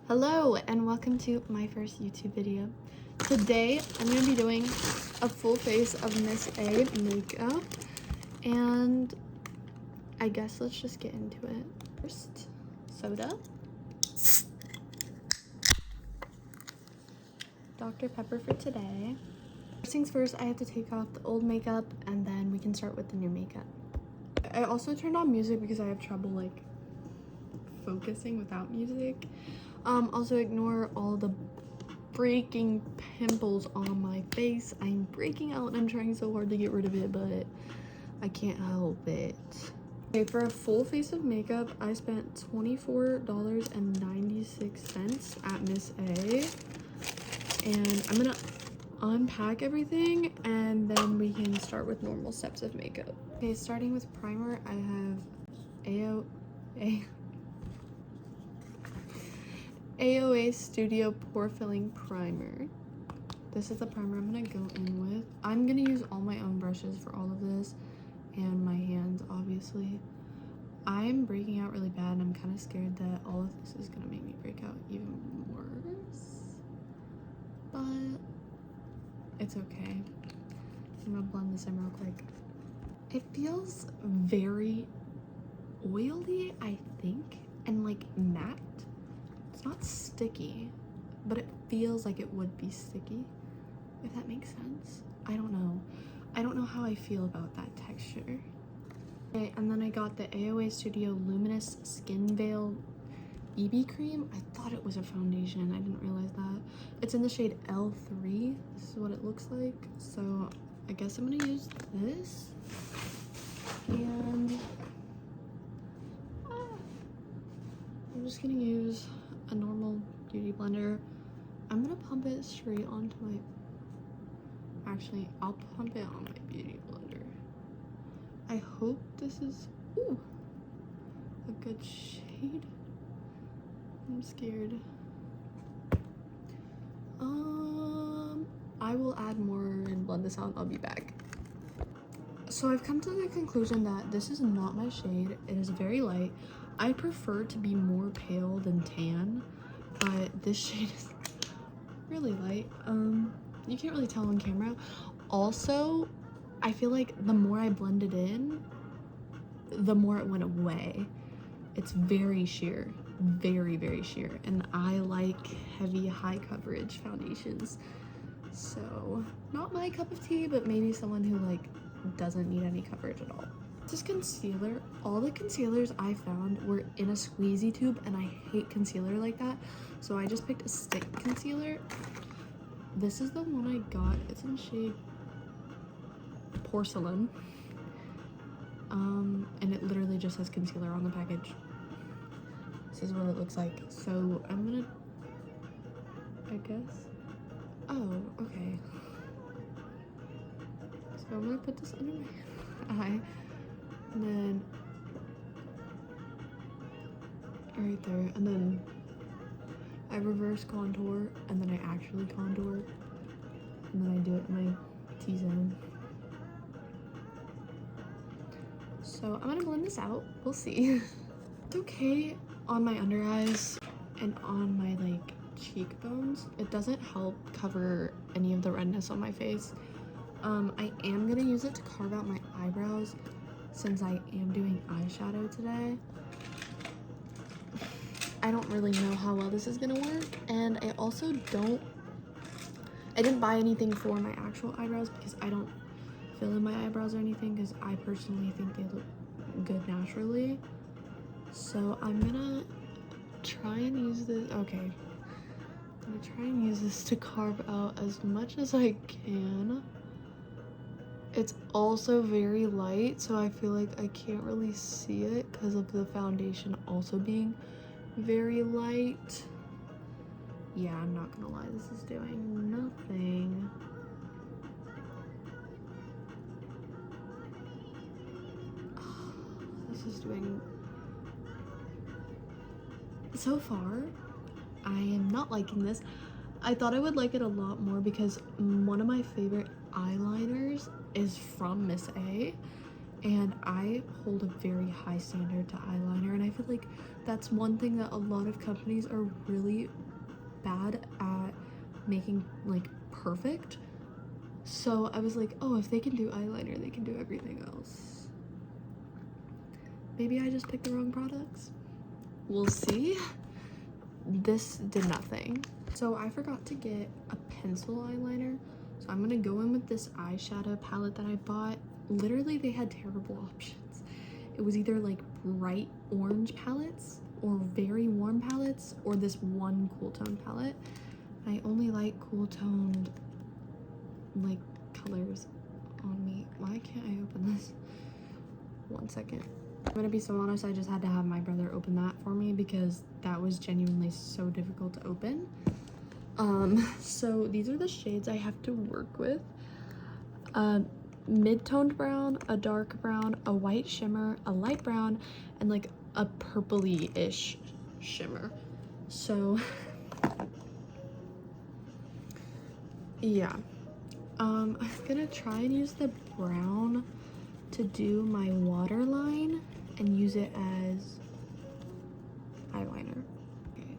Hello and welcome to my first YouTube video. Today I'm going to be doing a full face of Miss A makeup, and I guess let's just get into it. First, soda, Dr. Pepper for today. First things first, I have to take off the old makeup and then we can start with the new makeup. I also turned on music because I have trouble like focusing without music. Also ignore all the freaking pimples on my face. I'm breaking out and I'm trying so hard to get rid of it, but I can't help it. Okay, for a full face of makeup, I spent $24.96 at Miss A. And I'm gonna unpack everything and then we can start with normal steps of makeup. Okay, starting with primer, I have AOA Studio Pore Filling Primer. This is the primer I'm gonna go in with. I'm gonna use all my own brushes for all of this and my hands, obviously. I'm breaking out really bad and I'm kind of scared that all of this is gonna make me break out even worse. But it's okay. I'm gonna blend this in real quick. It feels very oily, I think, and like matte. It's not sticky, but it feels like it would be sticky, if that makes sense. I don't know how I feel about that texture. Okay, and then I got the AOA Studio Luminous Skin Veil BB Cream. I thought it was a foundation. I didn't realize that. It's in the shade L3. This is what it looks like. So I guess I'm gonna use this. And I'm just gonna use a normal beauty blender. I'm gonna pump it straight onto my, actually I'll pump it on my beauty blender. I hope this is a good shade. I'm scared. I will add more and blend this out. I'll be back. So I've come to the conclusion that this is not my shade. It is very light. I prefer to be more pale than tan, but this shade is really light. You can't really tell on camera. Also, I feel like the more I blended in, the more it went away. It's very sheer, very, very sheer, and I like heavy, high coverage foundations. So, not my cup of tea, but maybe someone who like doesn't need any coverage at all. This is concealer. All the concealers I found were in a squeezy tube, and I hate concealer like that, so I just picked a stick concealer. This is the one I got. It's in shade Porcelain, and it literally just has concealer on the package. This is what it looks like. So I'm gonna, I guess, oh, okay, so I'm gonna put this under my eye, and then right there, and then I reverse contour, and then I actually contour, and then I do it in my T-zone. So I'm gonna blend this out. We'll see. It's okay on my under eyes and on my like cheekbones. It doesn't help cover any of the redness on my face. I am gonna use it to carve out my eyebrows since I am doing eyeshadow today. I don't really know how well this is gonna work, and I also I didn't buy anything for my actual eyebrows because I don't fill in my eyebrows or anything because I personally think they look good naturally. So I'm gonna try and use this. Okay, I'm gonna try and use this to carve out as much as I can. It's also very light, so I feel like I can't really see it because of the foundation also being very light. Yeah, I'm not gonna lie, this is doing nothing. This is doing, so far I am not liking this. I thought I would like it a lot more because one of my favorite eyeliners is from Miss A, and I hold a very high standard to eyeliner, and I feel like that's one thing that a lot of companies are really bad at making like perfect. So I was like, oh, if they can do eyeliner, they can do everything else. Maybe I just picked the wrong products. We'll see. This did nothing. So I forgot to get a pencil eyeliner. So I'm gonna go in with this eyeshadow palette that I bought. Literally, they had terrible options. It was either like bright orange palettes or very warm palettes or this one cool tone palette. I only like cool toned like colors on me. Why can't I open this? One second. I'm gonna be so honest, I just had to have my brother open that for me because that was genuinely so difficult to open. So these are the shades I have to work with. Mid-toned brown, a dark brown, a white shimmer, a light brown, and like a purpley-ish shimmer. So yeah. I'm gonna try and use the brown to do my waterline and use it as eyeliner. Okay.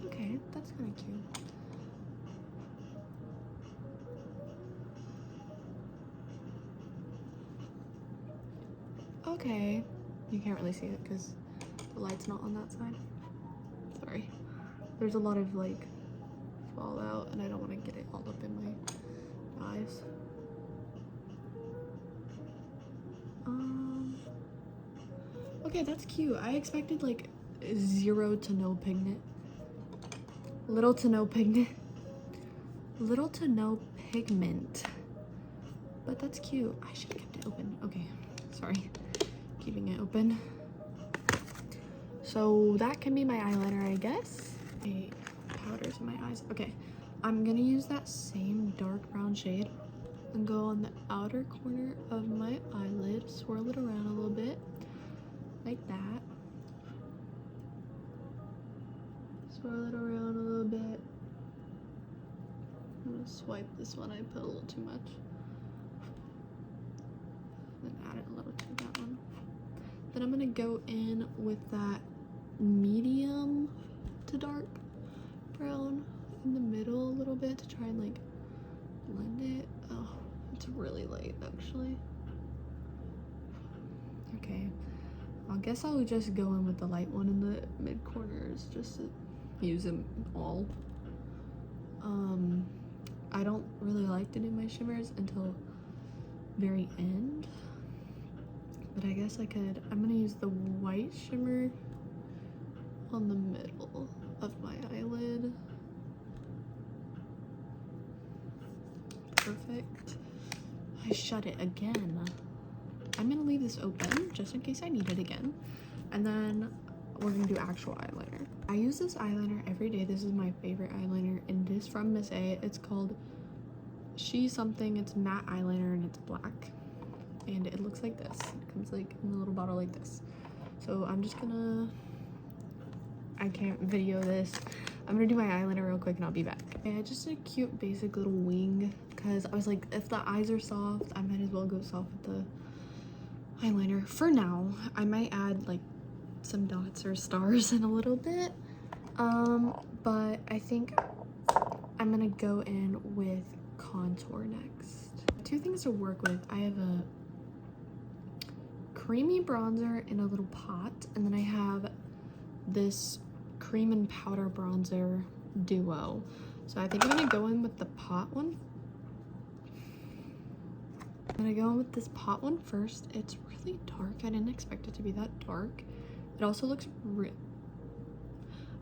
Okay, that's kind of cute. Okay, you can't really see it because the light's not on that side. Sorry. There's a lot of like fallout and I don't want to get it all up in my eyes. Okay, that's cute. I expected like 0 to no pigment. Little to no pigment. Little to no pigment. But that's cute. I should have kept it open. Okay, sorry. Keeping it open. So that can be my eyeliner, I guess. Okay, powders in my eyes. Okay, I'm gonna use that same dark brown shade and go on the outer corner of my eyelid, swirl it around a little bit, like that. Swirl it around a little bit. I'm gonna swipe this one, I put a little too much. Then add it a little to that one. Then I'm gonna go in with that medium to dark brown in the middle a little bit to try and like blend it. Oh, it's really light actually. Okay, I guess I'll just go in with the light one in the mid corners just to use them all. I don't really like to do my shimmers until very end, but I guess I could. I'm gonna use the white shimmer on the middle of my eyelid. Perfect. I shut it again. I'm gonna leave this open just in case I need it again, and then we're gonna do actual eyeliner. I use this eyeliner every day. This is my favorite eyeliner, and it is from Miss A. It's called She Something. It's matte eyeliner and it's black, and it looks like this. It comes like in a little bottle like this. So I'm just gonna, I can't video this. I'm gonna do my eyeliner real quick and I'll be back. Okay, I just did a cute basic little wing because I was like, if the eyes are soft, I might as well go soft with the eyeliner. For now, I might add like some dots or stars in a little bit, but I think I'm gonna go in with contour next. Two things to work with. I have a creamy bronzer in a little pot, and then I have this cream and powder bronzer duo. So I think I'm gonna go in with the pot one. I'm gonna go in with this pot one first. It's really dark. I didn't expect it to be that dark. It also looks real.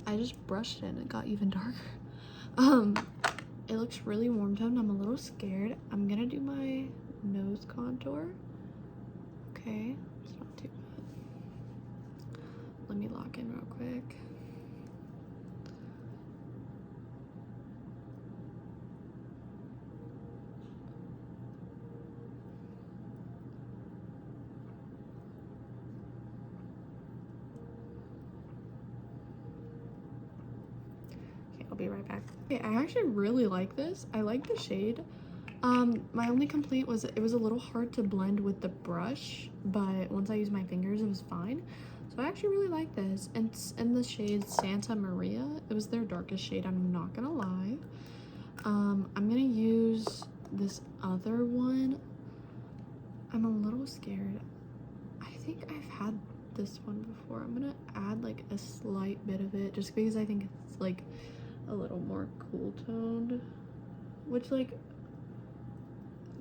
I just brushed it and it got even darker. It looks really warm toned. I'm a little scared. I'm gonna do my nose contour. Okay, it's not too bad. Let me lock in real quick. I'll be right back. Okay, I actually really like this. I like the shade. My only complaint was it was a little hard to blend with the brush, but once I used my fingers, it was fine. So I actually really like this. And it's in the shade Santa Maria. It was their darkest shade, I'm not gonna lie. I'm gonna use this other one. I'm a little scared. I think I've had this one before. I'm gonna add like a slight bit of it just because I think it's like a little more cool toned, which like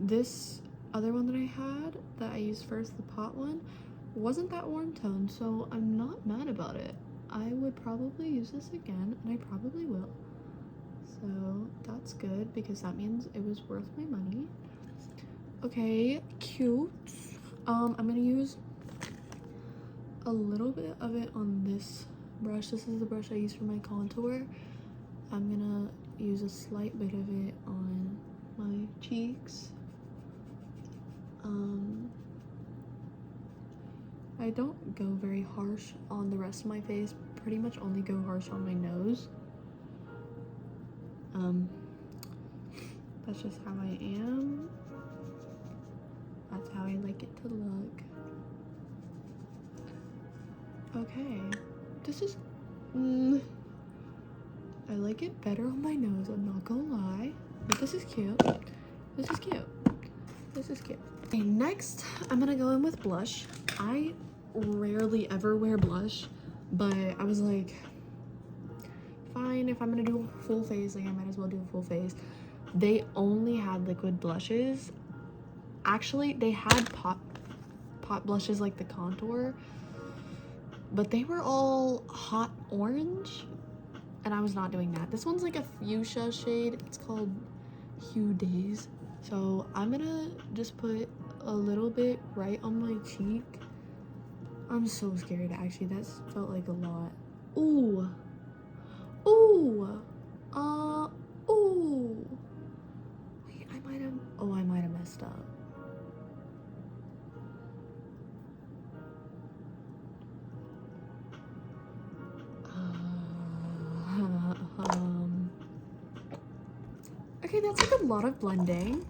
this other one that I had that I used first, the pot one, wasn't that warm tone, so I'm not mad about it. I would probably use this again, and I probably will. So that's good because that means it was worth my money. Okay, cute. I'm gonna use a little bit of it on this brush. This is the brush I use for my contour. I'm gonna use a slight bit of it on my cheeks. I don't go very harsh on the rest of my face, pretty much only go harsh on my nose. That's just how I am. That's how I like it to look. Okay, this is, I like it better on my nose, I'm not gonna lie. But this is cute. This is cute. This is cute. Okay, next, I'm gonna go in with blush. I rarely ever wear blush, but I was like, fine, if I'm gonna do a full face, like I might as well do a full face. They only had liquid blushes. Actually, they had pot blushes like the contour, but they were all hot orange, and I was not doing that. This one's like a fuchsia shade. It's called Hue Days. So I'm gonna just put a little bit right on my cheek. I'm so scared, actually. That felt like a lot. Ooh. Ooh. Ooh. Wait, I might have messed up. Okay, that's like a lot of blending.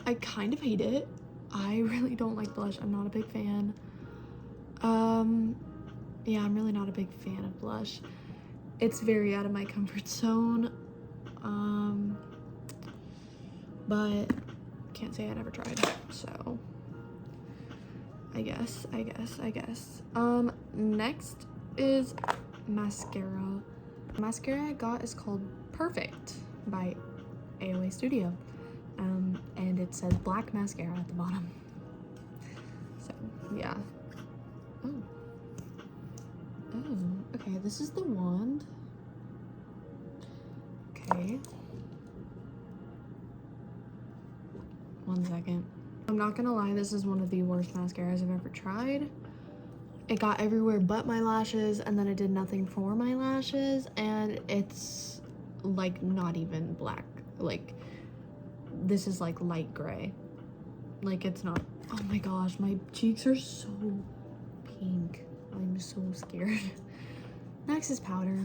I kind of hate it. I really don't like blush. I'm not a big fan. Yeah, I'm really not a big fan of blush. It's very out of my comfort zone. But can't say I never tried, so I guess. Next is mascara. The mascara I got is called Perfect by AOA Studio. And it says black mascara at the bottom. So, yeah. Oh, okay, this is the wand. Okay. One second. I'm not gonna lie, this is one of the worst mascaras I've ever tried. It got everywhere but my lashes, and then it did nothing for my lashes, and it's like not even black. Like, this is like light gray. Like, it's not. Oh my gosh, my cheeks are so pink. I'm so scared. Next is powder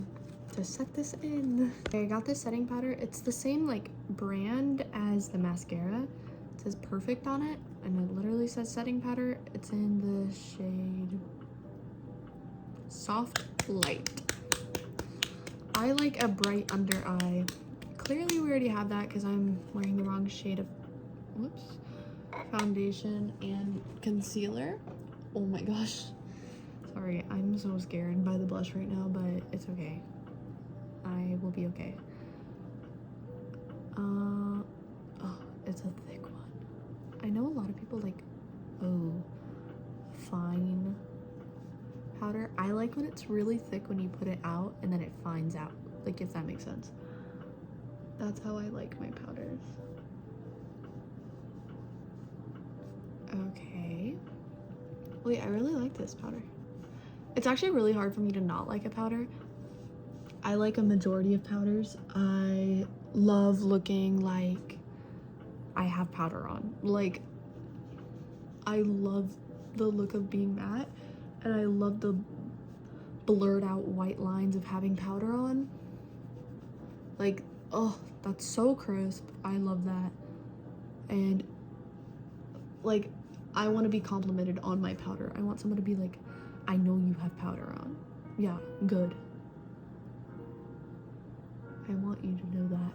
to set this in. Okay, I got this setting powder. It's the same like brand as the mascara. It says Perfect on it, and it literally says setting powder. It's in the shade Soft Light. I like a bright under eye. Clearly we already have that because I'm wearing the wrong shade of foundation and concealer. Oh my gosh. Sorry, I'm so scared by the blush right now, but it's okay. I will be okay. Oh, it's a thick one. I know a lot of people like, fine powder. I like when it's really thick when you put it out and then it fines out, like, if that makes sense. That's how I like my powders. Okay. Wait, I really like this powder. It's actually really hard for me to not like a powder. I like a majority of powders. I love looking like I have powder on. Like, I love the look of being matte, and I love the blurred out white lines of having powder on. Like, Oh, that's so crisp. I love that. And like, I want to be complimented on my powder. I want someone to be like, I know you have powder on. Yeah, good. I want you to know that.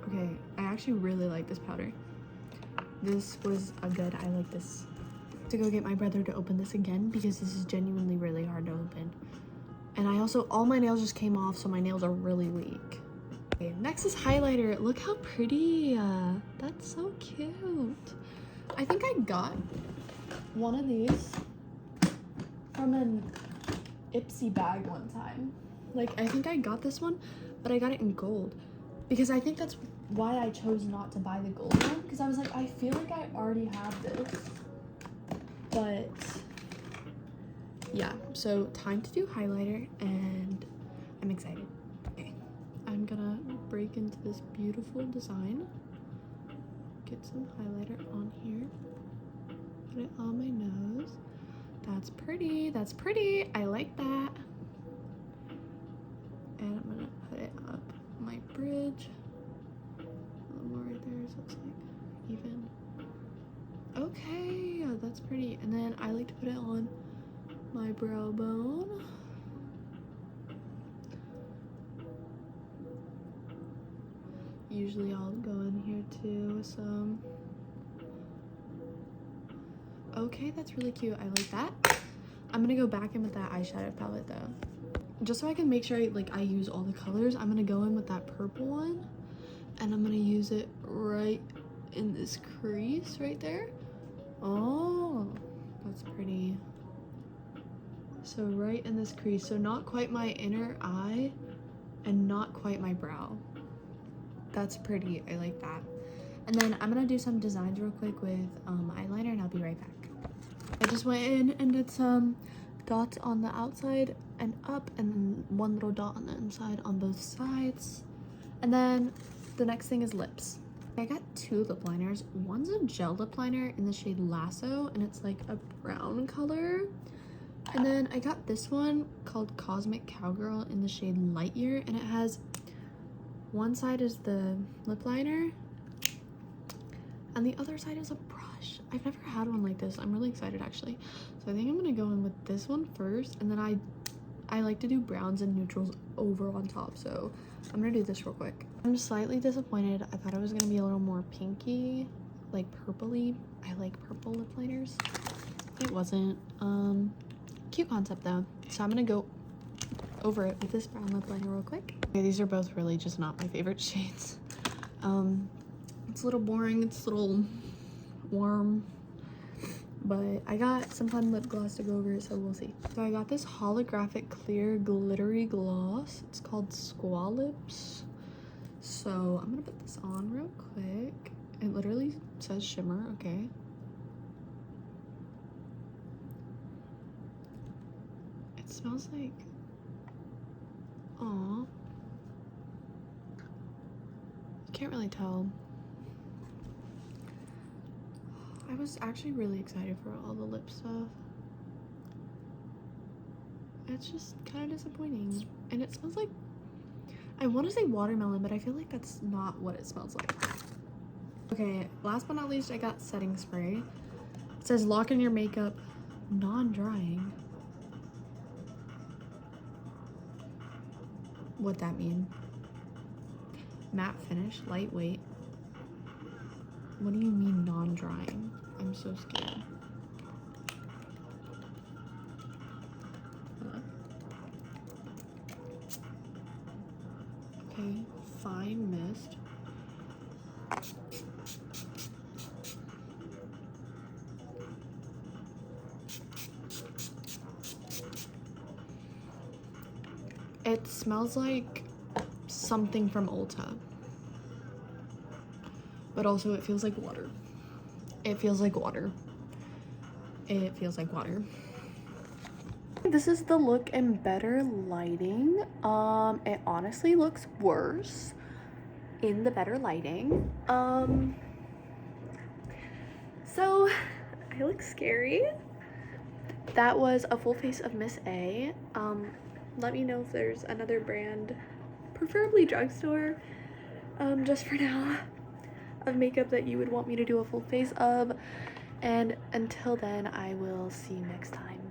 Okay, I actually really like this powder. This was a good, I like this. To go get my brother to open this again because this is genuinely really hard to open. And I also, all my nails just came off, so my nails are really weak. Okay, next is highlighter. Look how pretty. That's so cute. I think I got one of these from an Ipsy bag one time. Like, I think I got this one, but I got it in gold. Because I think that's why I chose not to buy the gold one. Because I was like, I feel like I already have this. But yeah, so time to do highlighter and I'm excited. Okay, I'm gonna break into this beautiful design. Get some highlighter on here. Put it on my nose. That's pretty, that's pretty. I like that. And I'm gonna put it up my bridge. A little more right there so it's like even. Okay, that's pretty. And then I like to put it on my brow bone. Usually I'll go in here too with some. Okay, that's really cute. I like that. I'm gonna go back in with that eyeshadow palette though. Just so I can make sure I use all the colors, I'm gonna go in with that purple one and I'm gonna use it right in this crease right there. Oh, that's pretty. So right in this crease, so not quite my inner eye and not quite my brow. That's pretty, I like that. And then I'm gonna do some designs real quick with eyeliner and I'll be right back. I just went in and did some dots on the outside and up and one little dot on the inside on both sides. And then the next thing is lips. I got two lip liners. One's a gel lip liner in the shade Lasso and it's like a brown color. And then I got this one called Cosmic Cowgirl in the shade Light Year and it has one side is the lip liner and the other side is a brush. I've never had one like this. I'm really excited actually. So I think I'm gonna go in with this one first and then I like to do browns and neutrals over on top. So I'm gonna do this real quick. I'm slightly disappointed. I thought it was gonna be a little more pinky, like purpley. I like purple lip liners. It wasn't. Cute concept though. So I'm gonna go over it with this brown lip liner real quick. Okay, these are both really just not my favorite shades. It's a little boring, it's a little warm, but I got some fun lip gloss to go over it, so we'll see. So I got this holographic clear glittery gloss. It's called Squall Lips. So I'm gonna put this on real quick. It literally says shimmer, okay. It smells like, aw. Can't really tell. I was actually really excited for all the lip stuff. It's just kind of disappointing. And it smells like, I want to say watermelon, but I feel like that's not what it smells like. Okay, last but not least, I got setting spray. It says lock in your makeup, non-drying. What'd that mean? Matte finish, lightweight. What do you mean non-drying? I'm so scared. Okay, fine mist. It smells like something from Ulta. But also it feels like water. It feels like water. It feels like water. This is the look in better lighting. It honestly looks worse in the better lighting. So I look scary. that was a full face of Miss A. Let me know if there's another brand, preferably drugstore, just for now, of makeup that you would want me to do a full face of. And until then, I will see you next time.